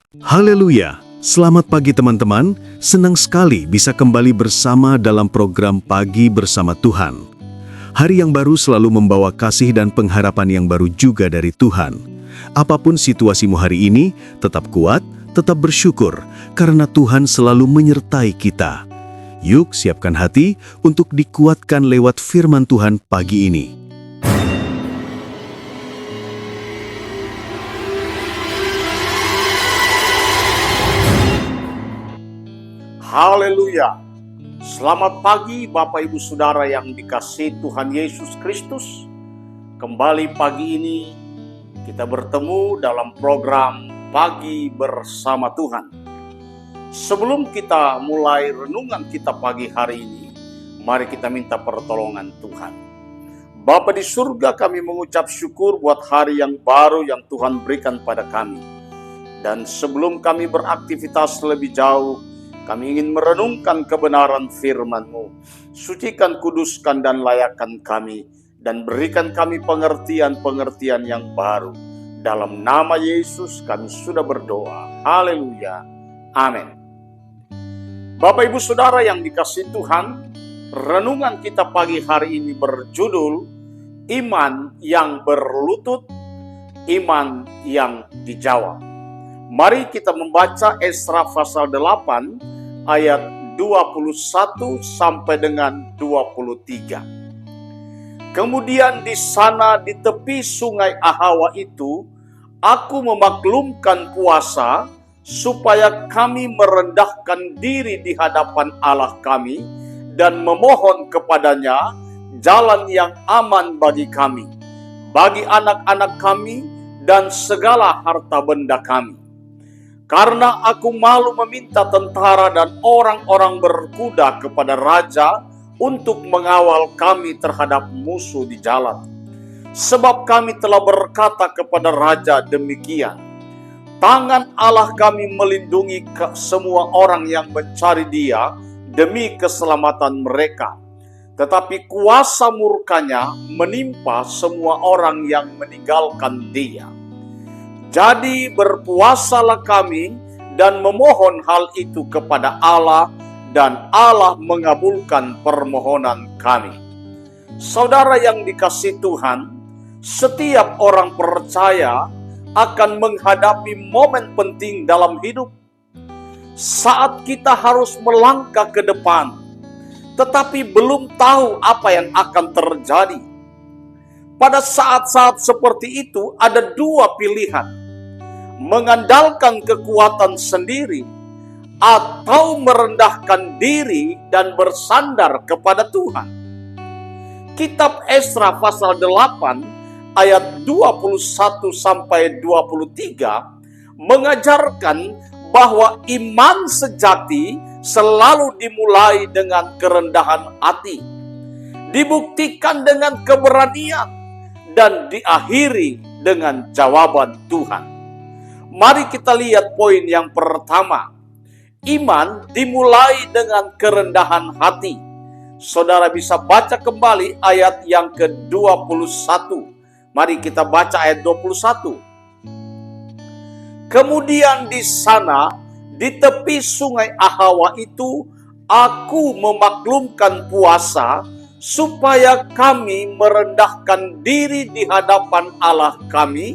Haleluya! Selamat pagi teman-teman, senang sekali bisa kembali bersama dalam program Pagi Bersama Tuhan. Hari yang baru selalu membawa kasih dan pengharapan yang baru juga dari Tuhan. Apapun situasimu hari ini, tetap kuat, tetap bersyukur, karena Tuhan selalu menyertai kita. Yuk siapkan hati untuk dikuatkan lewat firman Tuhan pagi ini. Haleluya. Selamat pagi Bapak Ibu Saudara yang dikasihi Tuhan Yesus Kristus. Kembali pagi ini kita bertemu dalam program Pagi Bersama Tuhan. Sebelum kita mulai renungan kita pagi hari ini, mari kita minta pertolongan Tuhan. Bapa di surga, kami mengucap syukur buat hari yang baru yang Tuhan berikan pada kami. Dan sebelum kami beraktivitas lebih jauh, kami ingin merenungkan kebenaran firman-Mu. Sucikan, kuduskan, dan layakkan kami. Dan berikan kami pengertian-pengertian yang baru. Dalam nama Yesus kami sudah berdoa. Haleluya. Amin. Bapak Ibu Saudara yang dikasihi Tuhan, renungan kita pagi hari ini berjudul Iman yang berlutut, Iman yang dijawab. Mari kita membaca Esra pasal 8 ayat 21 sampai dengan 23. Kemudian di sana di tepi sungai Ahawa itu, aku memaklumkan puasa supaya kami merendahkan diri di hadapan Allah kami dan memohon kepadanya jalan yang aman bagi kami, bagi anak-anak kami dan segala harta benda kami. Karena aku malu meminta tentara dan orang-orang berkuda kepada raja untuk mengawal kami terhadap musuh di jalan. Sebab kami telah berkata kepada raja demikian, tangan Allah kami melindungi semua orang yang mencari Dia demi keselamatan mereka. Tetapi kuasa murkanya menimpa semua orang yang meninggalkan Dia. Jadi berpuasalah kami dan memohon hal itu kepada Allah, dan Allah mengabulkan permohonan kami. Saudara yang dikasihi Tuhan, setiap orang percaya akan menghadapi momen penting dalam hidup. Saat kita harus melangkah ke depan, tetapi belum tahu apa yang akan terjadi. Pada saat-saat seperti itu ada dua pilihan. Mengandalkan kekuatan sendiri atau merendahkan diri dan bersandar kepada Tuhan. Kitab Esra pasal 8 ayat 21 sampai 23 mengajarkan bahwa iman sejati selalu dimulai dengan kerendahan hati, dibuktikan dengan keberanian, dan diakhiri dengan jawaban Tuhan. Mari kita lihat poin yang pertama. Iman dimulai dengan kerendahan hati. Saudara bisa baca kembali ayat yang ke-21. Mari kita baca ayat 21. Kemudian di sana, di tepi sungai Ahawa itu, aku memaklumkan puasa supaya kami merendahkan diri di hadapan Allah kami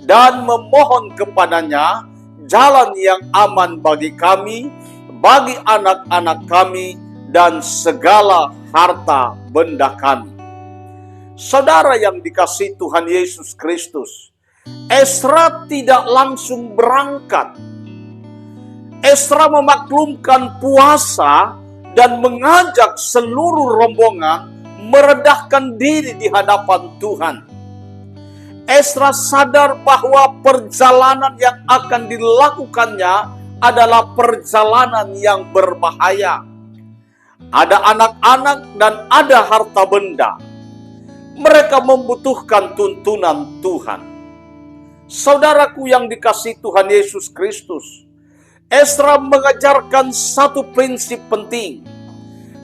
dan memohon kepadanya jalan yang aman bagi kami, bagi anak-anak kami, dan segala harta benda kami. Saudara yang dikasihi Tuhan Yesus Kristus, Esra tidak langsung berangkat. Esra memaklumkan puasa dan mengajak seluruh rombongan merendahkan diri di hadapan Tuhan. Esra sadar bahwa perjalanan yang akan dilakukannya adalah perjalanan yang berbahaya. Ada anak-anak dan ada harta benda. Mereka membutuhkan tuntunan Tuhan. Saudaraku yang dikasihi Tuhan Yesus Kristus, Esra mengajarkan satu prinsip penting.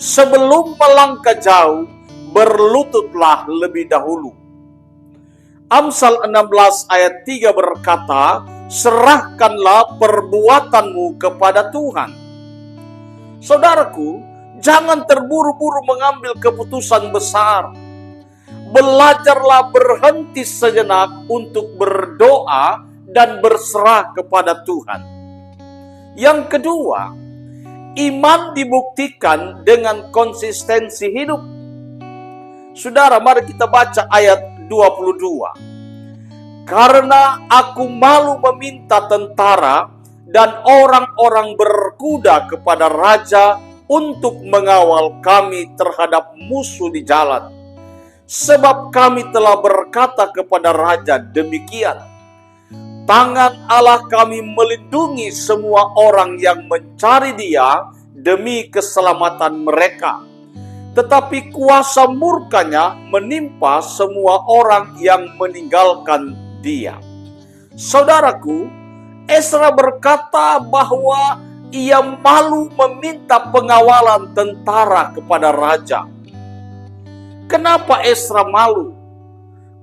Sebelum melangkah jauh, berlututlah lebih dahulu. Amsal 16 ayat 3 berkata, serahkanlah perbuatanmu kepada Tuhan. Saudaraku, jangan terburu-buru mengambil keputusan besar. Belajarlah berhenti sejenak untuk berdoa dan berserah kepada Tuhan. Yang kedua, iman dibuktikan dengan konsistensi hidup. Saudara, mari kita baca ayat 22. Karena aku malu meminta tentara dan orang-orang berkuda kepada raja untuk mengawal kami terhadap musuh di jalan. Sebab kami telah berkata kepada raja demikian, tangan Allah kami melindungi semua orang yang mencari Dia demi keselamatan mereka. Tetapi kuasa murkanya menimpa semua orang yang meninggalkan Dia. Saudaraku, Ezra berkata bahwa ia malu meminta pengawalan tentara kepada raja. Kenapa Ezra malu?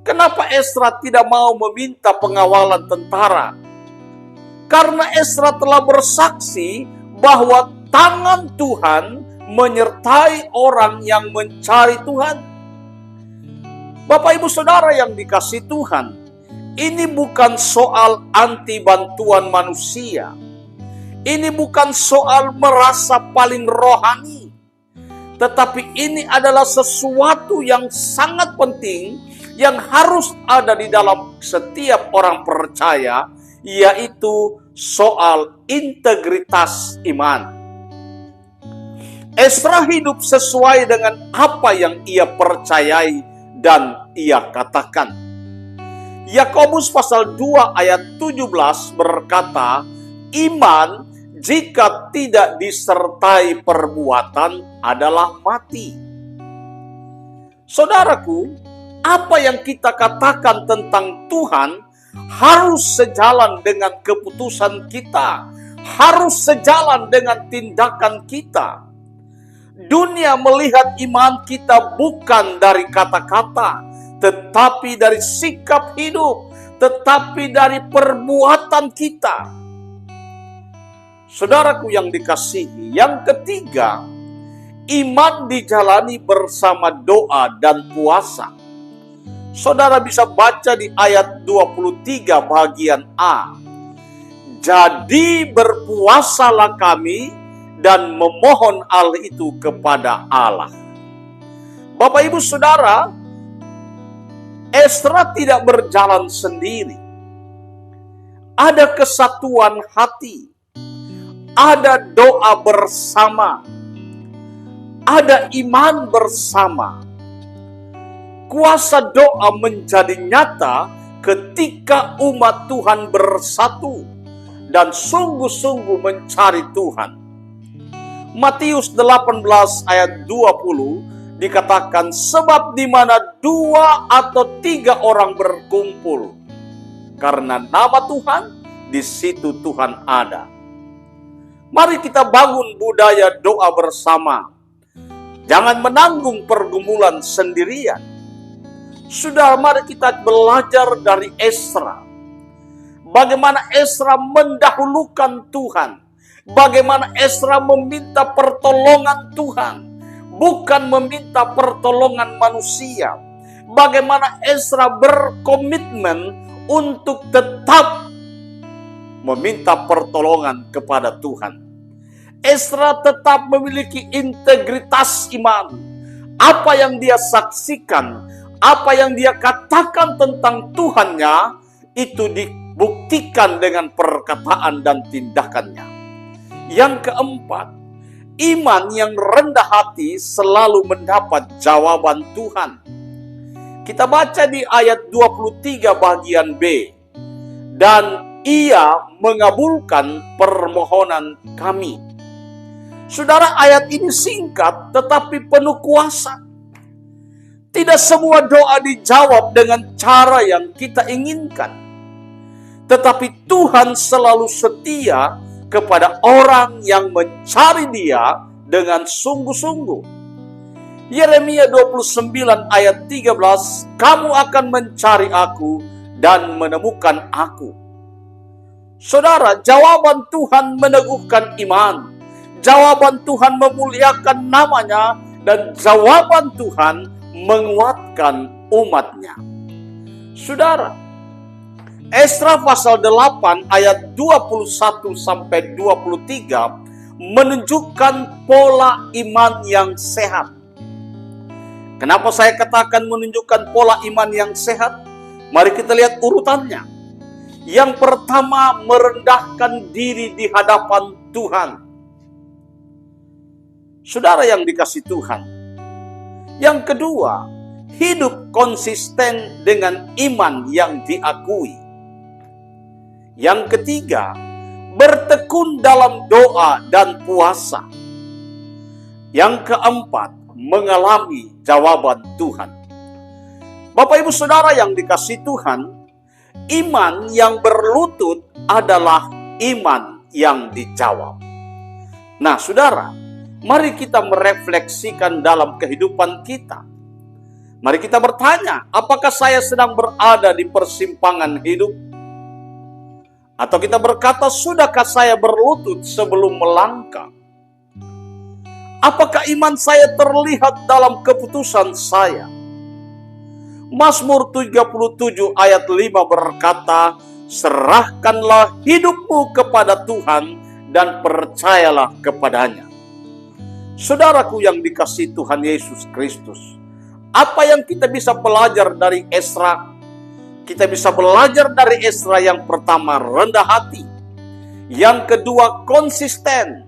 Kenapa Ezra tidak mau meminta pengawalan tentara? Karena Ezra telah bersaksi bahwa tangan Tuhan menyertai orang yang mencari Tuhan. Bapak Ibu Saudara yang dikasihi Tuhan, ini bukan soal anti bantuan manusia. Ini bukan soal merasa paling rohani. Tetapi ini adalah sesuatu yang sangat penting yang harus ada di dalam setiap orang percaya, yaitu soal integritas iman. Ezra hidup sesuai dengan apa yang ia percayai dan ia katakan. Yakobus pasal 2 ayat 17 berkata, iman jika tidak disertai perbuatan adalah mati. Saudaraku, apa yang kita katakan tentang Tuhan harus sejalan dengan keputusan kita, harus sejalan dengan tindakan kita. Dunia melihat iman kita bukan dari kata-kata, tetapi dari sikap hidup, tetapi dari perbuatan kita. Saudaraku yang dikasihi, yang ketiga, iman dijalani bersama doa dan puasa. Saudara bisa baca di ayat 23 bagian A. Jadi berpuasalah kami dan memohon hal itu kepada Allah. Bapak Ibu Saudara, Ezra tidak berjalan sendiri. Ada kesatuan hati, ada doa bersama, ada iman bersama. Kuasa doa menjadi nyata ketika umat Tuhan bersatu dan sungguh-sungguh mencari Tuhan. Matius 18 ayat 20 dikatakan, sebab di mana 2 atau 3 orang berkumpul karena nama Tuhan, di situ Tuhan ada. Mari kita bangun budaya doa bersama. Jangan menanggung pergumulan sendirian. Sudah, mari kita belajar dari Ezra. Bagaimana Ezra mendahulukan Tuhan. Bagaimana Ezra meminta pertolongan Tuhan, bukan meminta pertolongan manusia. Bagaimana Ezra berkomitmen untuk tetap meminta pertolongan kepada Tuhan. Ezra tetap memiliki integritas iman. Apa yang dia saksikan, apa yang dia katakan tentang Tuhannya, itu dibuktikan dengan perkataan dan tindakannya. Yang keempat, iman yang rendah hati selalu mendapat jawaban Tuhan. Kita baca di ayat 23 bagian B. Dan ia mengabulkan permohonan kami. Saudara, ayat ini singkat tetapi penuh kuasa. Tidak semua doa dijawab dengan cara yang kita inginkan. Tetapi Tuhan selalu setia kepada orang yang mencari Dia dengan sungguh-sungguh. Yeremia 29 ayat 13, kamu akan mencari aku dan menemukan aku. Saudara, jawaban Tuhan meneguhkan iman. Jawaban Tuhan memuliakan namanya. Dan jawaban Tuhan menguatkan umatnya. Saudara, Esra pasal 8 ayat 21 sampai 23 menunjukkan pola iman yang sehat. Kenapa saya katakan menunjukkan pola iman yang sehat? Mari kita lihat urutannya. Yang pertama, merendahkan diri di hadapan Tuhan. Saudara yang dikasihi Tuhan. Yang kedua, hidup konsisten dengan iman yang diakui. Yang ketiga, bertekun dalam doa dan puasa. Yang keempat, mengalami jawaban Tuhan. Bapak Ibu Saudara yang dikasihi Tuhan, iman yang berlutut adalah iman yang dijawab. Nah, Saudara, mari kita merefleksikan dalam kehidupan kita. Mari kita bertanya, apakah saya sedang berada di persimpangan hidup? Atau kita berkata, sudahkah saya berlutut sebelum melangkah? Apakah iman saya terlihat dalam keputusan saya? Mazmur 77 ayat 5 berkata, serahkanlah hidupmu kepada Tuhan dan percayalah kepadanya. Saudaraku yang dikasihi Tuhan Yesus Kristus, apa yang kita bisa belajar dari Esra? Kita bisa belajar dari Esra yang pertama, rendah hati. Yang kedua, konsisten.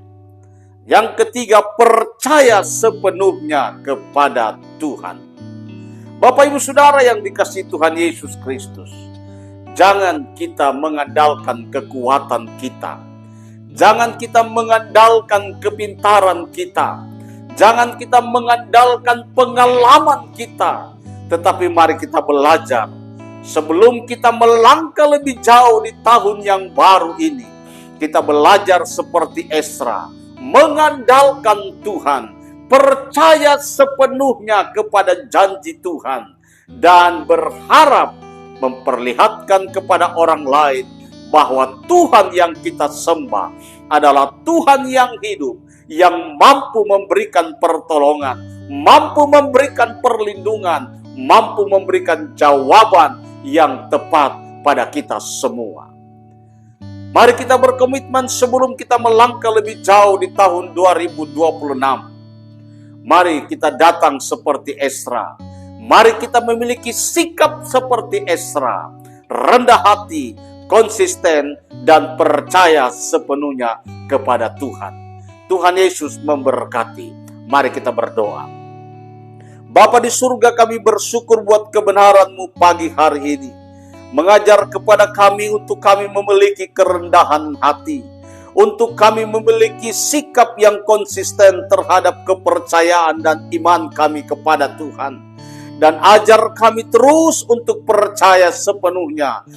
Yang ketiga, percaya sepenuhnya kepada Tuhan. Bapak Ibu Saudara yang dikasihi Tuhan Yesus Kristus, jangan kita mengandalkan kekuatan kita. Jangan kita mengandalkan kepintaran kita. Jangan kita mengandalkan pengalaman kita. Tetapi mari kita belajar. Sebelum kita melangkah lebih jauh di tahun yang baru ini, kita belajar seperti Esra, mengandalkan Tuhan, percaya sepenuhnya kepada janji Tuhan, dan berharap memperlihatkan kepada orang lain bahwa Tuhan yang kita sembah adalah Tuhan yang hidup, yang mampu memberikan pertolongan, mampu memberikan perlindungan, mampu memberikan jawaban yang tepat pada kita semua. Mari kita berkomitmen sebelum kita melangkah lebih jauh di tahun 2026. Mari kita datang seperti Esra. Mari kita memiliki sikap seperti Esra, rendah hati, konsisten, dan percaya sepenuhnya kepada Tuhan. Tuhan Yesus memberkati. Mari kita berdoa. Bapa di surga, kami bersyukur buat kebenaran-Mu pagi hari ini. Mengajar kepada kami untuk kami memiliki kerendahan hati. Untuk kami memiliki sikap yang konsisten terhadap kepercayaan dan iman kami kepada Tuhan. Dan ajar kami terus untuk percaya sepenuhnya.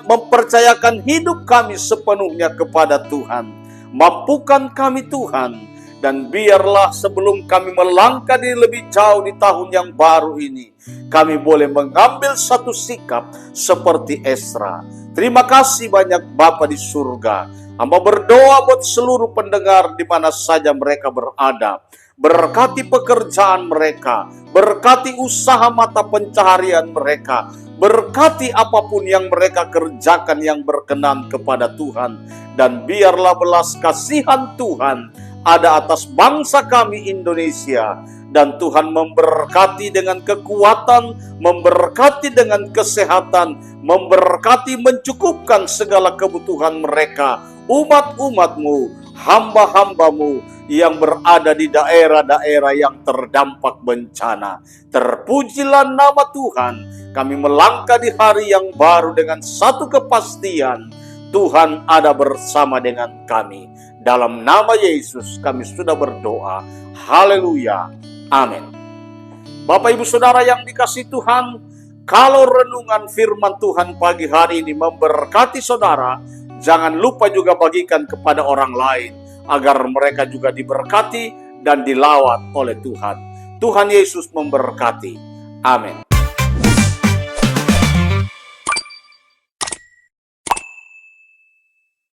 Mempercayakan hidup kami sepenuhnya kepada Tuhan. Mampukan kami Tuhan. Dan biarlah sebelum kami melangkah di lebih jauh di tahun yang baru ini, kami boleh mengambil satu sikap seperti Esra. Terima kasih banyak Bapa di surga. Hamba berdoa buat seluruh pendengar di mana saja mereka berada. Berkati pekerjaan mereka, berkati usaha mata pencaharian mereka, berkati apapun yang mereka kerjakan yang berkenan kepada Tuhan. Dan biarlah belas kasihan Tuhan ada atas bangsa kami Indonesia, dan Tuhan memberkati dengan kekuatan, memberkati dengan kesehatan, memberkati mencukupkan segala kebutuhan mereka, umat-umat-Mu, hamba-hamba-Mu yang berada di daerah-daerah yang terdampak bencana. Terpujilah nama Tuhan. Kami melangkah di hari yang baru dengan satu kepastian, Tuhan ada bersama dengan kami. Dalam nama Yesus kami sudah berdoa. Haleluya. Amin. Bapak Ibu Saudara yang dikasihi Tuhan, kalau renungan firman Tuhan pagi hari ini memberkati saudara, jangan lupa juga bagikan kepada orang lain, agar mereka juga diberkati dan dilawat oleh Tuhan. Tuhan Yesus memberkati. Amin.